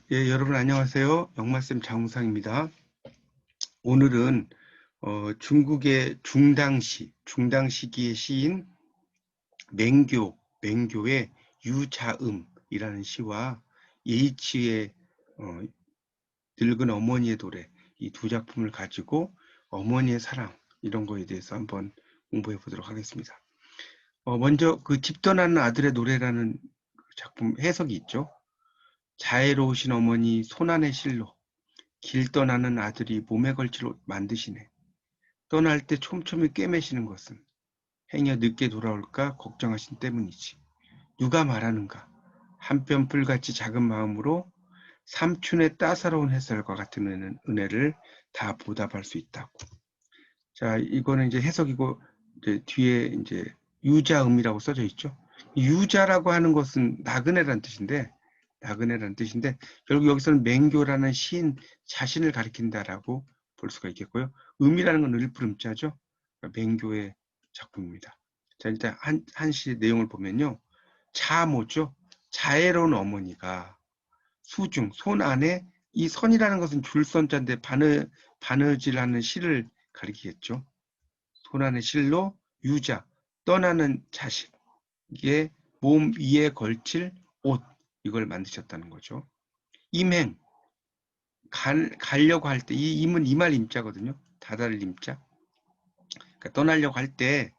예, 여러분 안녕하세요. 역마쌤 장우상입니다. 오늘은 중국의 중당 시기의 시인 맹교의 유자음이라는 시와 예이치의 늙은 어머니의 노래, 이 두 작품을 가지고 어머니의 사랑 이런 거에 대해서 한번 공부해 보도록 하겠습니다. 먼저 그 집 떠나는 아들의 노래라는 작품 해석이 있죠. 자애로우신 어머니 손안의 실로 길 떠나는 아들이 몸에 걸칠 옷 만드시네. 떠날 때 촘촘히 꿰매시는 것은 행여 늦게 돌아올까 걱정하신 때문이지. 누가 말하는가. 한뼘 풀같이 작은 마음으로 삼춘의 따사로운 햇살과 같은 은혜를 다 보답할 수 있다고. 자, 이거는 이제 해석이고, 이제 뒤에 이제 유자음이라고 써져 있죠. 유자라고 하는 것은 나그네라는 뜻인데, 결국 여기서는 맹교라는 시인 자신을 가리킨다라고 볼 수가 있겠고요. 음이라는 건 을부름자죠. 그러니까 맹교의 작품입니다. 자, 일단 한시 내용을 보면요. 자모죠. 자애로운 어머니가 수중, 손 안에 이 선이라는 것은 줄선자인데 바느질하는 실을 가리키겠죠. 손 안에 실로 유자, 떠나는 자식의 몸 위에 걸칠 옷, 이걸 만드셨다는 거죠. 임행, 가려고 할 때, 이 임은 이말 임자거든요. 다다를 임자. 그러니까 떠나려고 할 때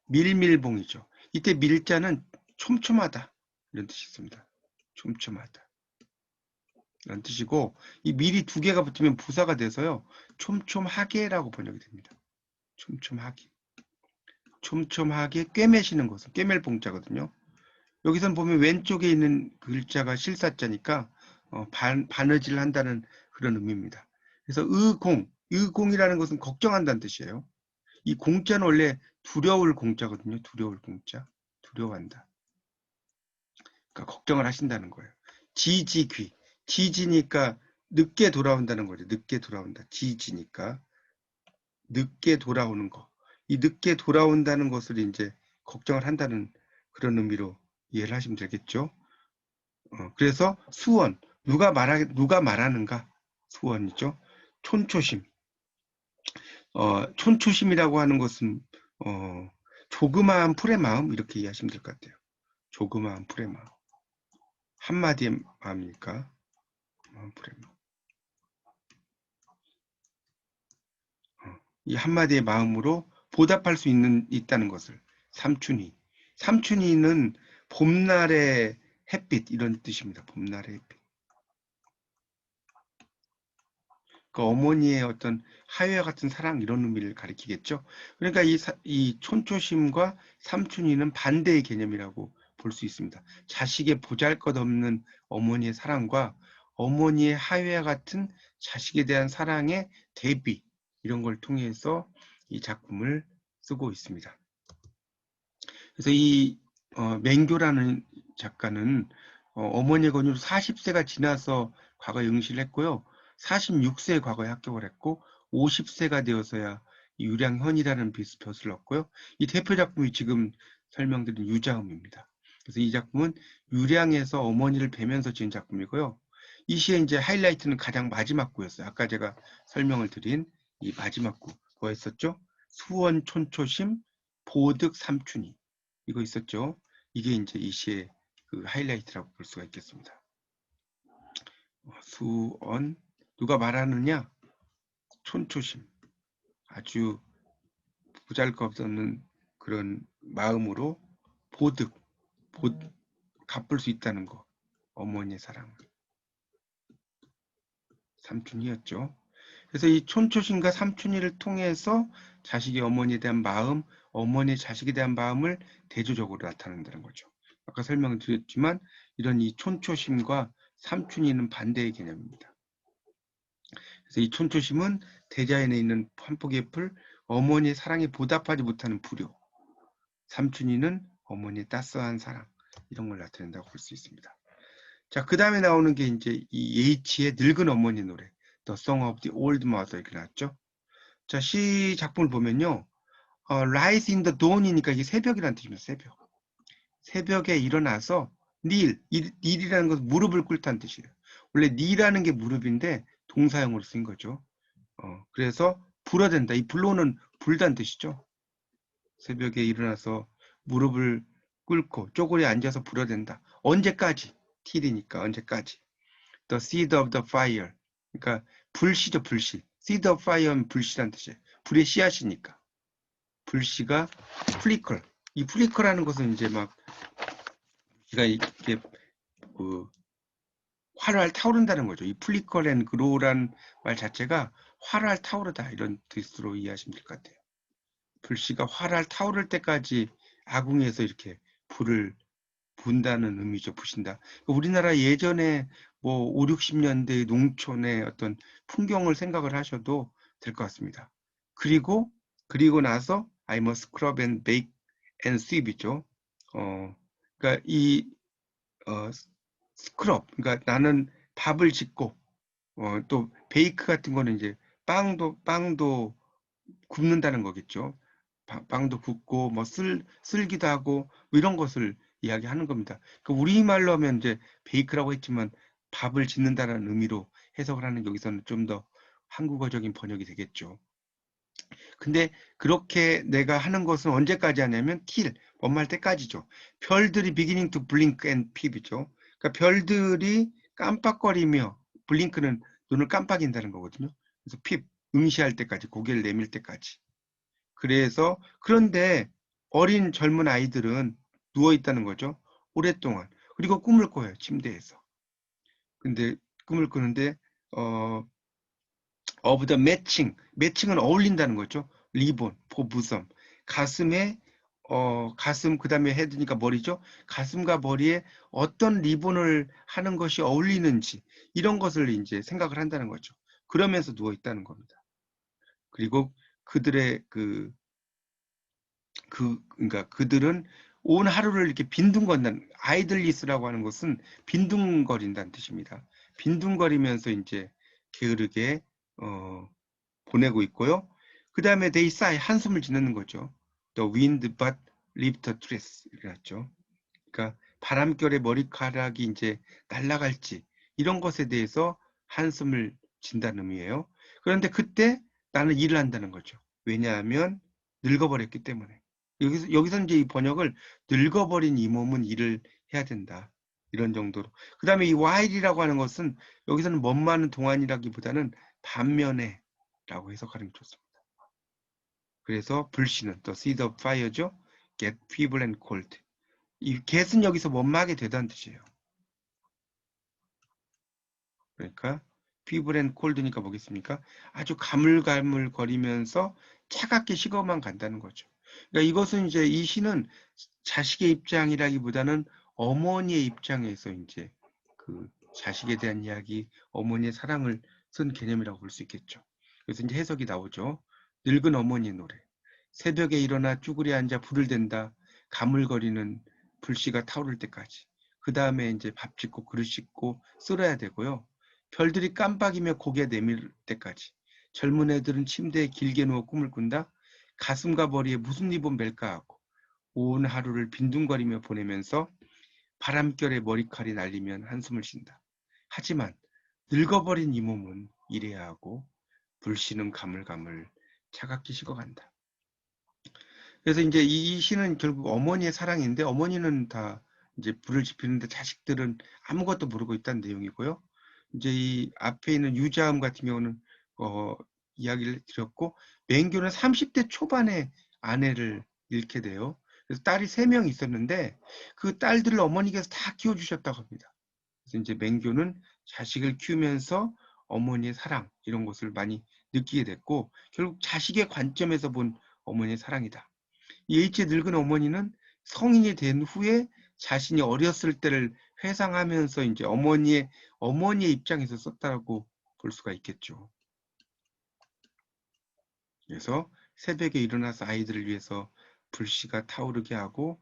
밀밀봉이죠. 이때 밀자는 촘촘하다 이런 뜻이 있습니다. 촘촘하다 이런 뜻이고, 이 밀이 두 개가 붙으면 부사가 돼서요. 촘촘하게라고 번역이 됩니다. 촘촘하게. 촘촘하게 꿰매시는 것은 꿰맬 봉자거든요. 여기선 보면 왼쪽에 있는 글자가 실사자니까 바느질 한다는 그런 의미입니다. 그래서 의공이라는 것은 걱정한다는 뜻이에요. 이 공자는 원래 두려울 공자거든요. 두려울 공자. 두려워한다. 그러니까 걱정을 하신다는 거예요. 지지귀. 지지니까 늦게 돌아온다는 거죠. 늦게 돌아온다. 지지니까 늦게 돌아오는 거. 이 늦게 돌아온다는 것을 이제 걱정을 한다는 그런 의미로 이해를 하시면 되겠죠. 그래서 수원. 누가 말하는가? 수원이죠. 촌초심. 촌초심이라고 하는 것은 조그마한 풀의 마음 이렇게 이해하시면 될 것 같아요. 조그마한 풀의 마음. 한마디의 마음이니까 풀의 마음. 이 한마디의 마음으로 보답할 수 있다는 것을 삼춘이는 봄날의 햇빛 이런 뜻입니다. 봄날의 햇빛. 그 어머니의 어떤 하회와 같은 사랑 이런 의미를 가리키겠죠. 그러니까 이 촌초심과 삼춘이는 반대의 개념이라고 볼 수 있습니다. 자식의 보잘것없는 어머니의 사랑과 어머니의 하회와 같은 자식에 대한 사랑의 대비 이런 걸 통해서 이 작품을 쓰고 있습니다. 그래서 이 맹교라는 작가는 어머니의 권유로 40세가 지나서 과거에 응시를 했고요. 46세에 과거에 합격을 했고 50세가 되어서야 유량현이라는 비스폿을 얻고요. 이 대표 작품이 지금 설명드린 유자음입니다. 그래서 이 작품은 유량에서 어머니를 뵈면서 지은 작품이고요. 이 시의 이제 하이라이트는 가장 마지막 구였어요. 아까 제가 설명을 드린 이 마지막 구 뭐였었죠? 수원 촌초심 보득 삼춘이 이거 있었죠. 이게 이제 이 시의 그 하이라이트라고 볼 수가 있겠습니다. 수언 누가 말하느냐? 촌초심 아주 보잘것없는 그런 마음으로 보득 갚을 수 있다는 거. 어머니의 사랑을 삼춘이었죠. 그래서 이 촌초심과 삼춘이를 통해서 자식이 어머니에 대한 마음, 어머니의 자식에 대한 마음을 대조적으로 나타낸다는 거죠. 아까 설명을 드렸지만 이런 이 촌초심과 삼춘이는 반대의 개념입니다. 그래서 이 촌초심은 대자연에 있는 한 폭의 풀, 어머니의 사랑에 보답하지 못하는 불효. 삼춘이는 어머니의 따스한 사랑 이런 걸 나타낸다고 볼 수 있습니다. 자, 그 다음에 나오는 게 이제 이 예이치의 늙은 어머니 노래, The Song of the Old Mother 이렇게 나왔죠. 자, 시 작품을 보면요, Rise in the Dawn이니까 이게 새벽이라는 뜻입니다. 새벽에 일어나서 kneel 이라는 것은 무릎을 꿇다는 뜻이에요. 원래 knee라는 게 무릎인데 동사형으로 쓴 거죠. 그래서 불어댄다. 이 불로는 불다는 뜻이죠. 새벽에 일어나서 무릎을 꿇고 쪼그려 앉아서 불어댄다. 언제까지? 틸이니까 언제까지. The seed of the fire. 그러니까 불씨죠, 불씨. seed of fire는 불씨란 뜻이에요. 불의 씨앗이니까. 불씨가 플리컬. 이 플리컬이라는 것은 이제 막 제가 이렇게 그 활활 타오른다는 거죠. 이 플리컬 앤 그로우라는 말 자체가 활활 타오르다 이런 뜻으로 이해하시면 될 것 같아요. 불씨가 활활 타오를 때까지 아궁이에서 이렇게 불을 분다는 의미죠. 부신다. 우리나라 예전에 뭐 5, 60년대 농촌의 어떤 풍경을 생각을 하셔도 될 것 같습니다. 그리고 나서 I must scrub and bake and sweep이죠. 그러니까 이 스크럽, 그러니까 나는 밥을 짓고 또 베이크 같은 거는 이제 빵도 굽는다는 거겠죠. 빵도 굽고 뭐 쓸기도 하고 뭐 이런 것을 이야기하는 겁니다. 그러니까 우리말로 하면 이제 베이크라고 했지만 밥을 짓는다는 의미로 해석을 하는 게 여기서는 좀 더 한국어적인 번역이 되겠죠. 근데 그렇게 내가 하는 것은 언제까지 하냐면 till, 뭐할 때까지죠. 별들이 beginning to blink and peep이죠. 그러니까 별들이 깜빡거리며 블링크는 눈을 깜빡인다는 거거든요. 그래서 peep, 응시할 때까지, 고개를 내밀 때까지. 그래서 그런데 어린 젊은 아이들은 누워 있다는 거죠. 오랫동안. 그리고 꿈을 꿔요. 침대에서. 근데 꿈을 꾸는데 of the 매칭은 어울린다는 거죠. 리본, 보부섬. 가슴에 가슴 그다음에 헤드니까 머리죠. 가슴과 머리에 어떤 리본을 하는 것이 어울리는지 이런 것을 이제 생각을 한다는 거죠. 그러면서 누워 있다는 겁니다. 그리고 그들의 그러니까 그들은 온 하루를 이렇게 빈둥거린다는 아이들리스라고 하는 것은 빈둥거린다는 뜻입니다. 빈둥거리면서 이제 게으르게 보내고 있고요. 그 다음에 they sigh 한숨을 지내는 거죠. The wind but lift the trees 이랬죠. 그러니까 바람결에 머리카락이 이제 날아갈지 이런 것에 대해서 한숨을 진다는 의미예요. 그런데 그때 나는 일을 한다는 거죠. 왜냐하면 늙어버렸기 때문에. 여기서 이제 이 번역을 늙어버린 이 몸은 일을 해야 된다. 이런 정도로. 그 다음에 이 while이라고 하는 것은 여기서는 멋많은 동안이라기보다는 반면에 라고 해석하는 게 좋습니다. 그래서 불씨는 또 seed of fire죠. get feeble and cold. 이 get은 여기서 못마게 되다는 뜻이에요. 그러니까 feeble and cold니까 뭐겠습니까? 아주 가물가물 거리면서 차갑게 식어만 간다는 거죠. 그러니까 이것은 이제 이 시는 자식의 입장이라기보다는 어머니의 입장에서 이제 그 자식에 대한 이야기, 어머니의 사랑을 쓴 개념이라고 볼 수 있겠죠. 그래서 이제 해석이 나오죠. 늙은 어머니의 노래. 새벽에 일어나 쭈그려 앉아 불을 댄다. 가물거리는 불씨가 타오를 때까지. 그 다음에 이제 밥 짓고 그릇 씻고 쓸어야 되고요. 별들이 깜빡이며 고개 내밀 때까지. 젊은 애들은 침대에 길게 누워 꿈을 꾼다. 가슴과 머리에 무슨 리본 멜까 하고 온 하루를 빈둥거리며 보내면서 바람결에 머리칼이 날리면 한숨을 쉰다. 하지만 늙어버린 이 몸은 일해야 하고 불씨는 가물가물 차갑게 식어간다. 그래서 이제 이 시는 결국 어머니의 사랑인데 어머니는 다 이제 불을 지피는데 자식들은 아무것도 모르고 있다는 내용이고요. 이제 이 앞에 있는 유자음 같은 경우는 이야기를 드렸고 맹교는 30대 초반에 아내를 잃게 돼요. 그래서 딸이 3명 있었는데 그 딸들을 어머니께서 다 키워주셨다고 합니다. 그래서 이제 맹교는 자식을 키우면서 어머니의 사랑 이런 것을 많이 느끼게 됐고 결국 자식의 관점에서 본 어머니의 사랑이다. 이 H의 늙은 어머니는 성인이 된 후에 자신이 어렸을 때를 회상하면서 이제 어머니의 입장에서 썼다고 볼 수가 있겠죠. 그래서 새벽에 일어나서 아이들을 위해서 불씨가 타오르게 하고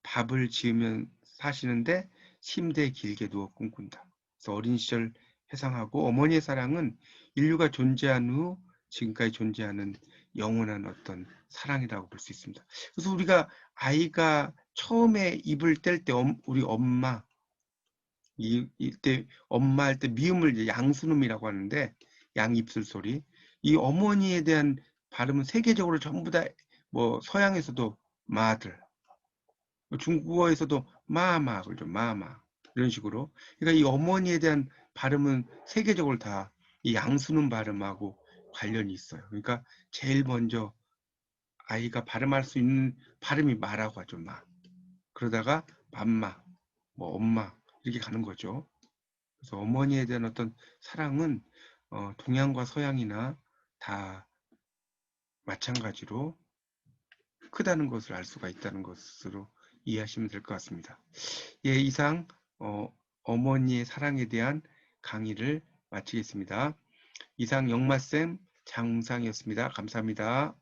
밥을 지으면 사시는데 침대에 길게 누워 꿈꾼다. 그래서 어린 시절 회상하고 어머니의 사랑은 인류가 존재한 후 지금까지 존재하는 영원한 어떤 사랑이라고 볼 수 있습니다. 그래서 우리가 아이가 처음에 입을 뗄 때 우리 엄마 이때 엄마 할 때 미음을 이제 양순음이라고 하는데 양 입술 소리. 이 어머니에 대한 발음은 세계적으로 전부 다 뭐 서양에서도 마들, 중국어에서도 마마 그러죠. 마마 이런 식으로. 그러니까 이 어머니에 대한 발음은 세계적으로 다 이 양순음 발음하고 관련이 있어요. 그러니까 제일 먼저 아이가 발음할 수 있는 발음이 마라고 하죠. 마. 그러다가 맘마, 뭐 엄마 이렇게 가는 거죠. 그래서 어머니에 대한 어떤 사랑은 동양과 서양이나 다 마찬가지로 크다는 것을 알 수가 있다는 것으로 이해하시면 될 것 같습니다. 예, 이상 어머니의 사랑에 대한 강의를 마치겠습니다. 이상 영마쌤 장웅상이었습니다. 감사합니다.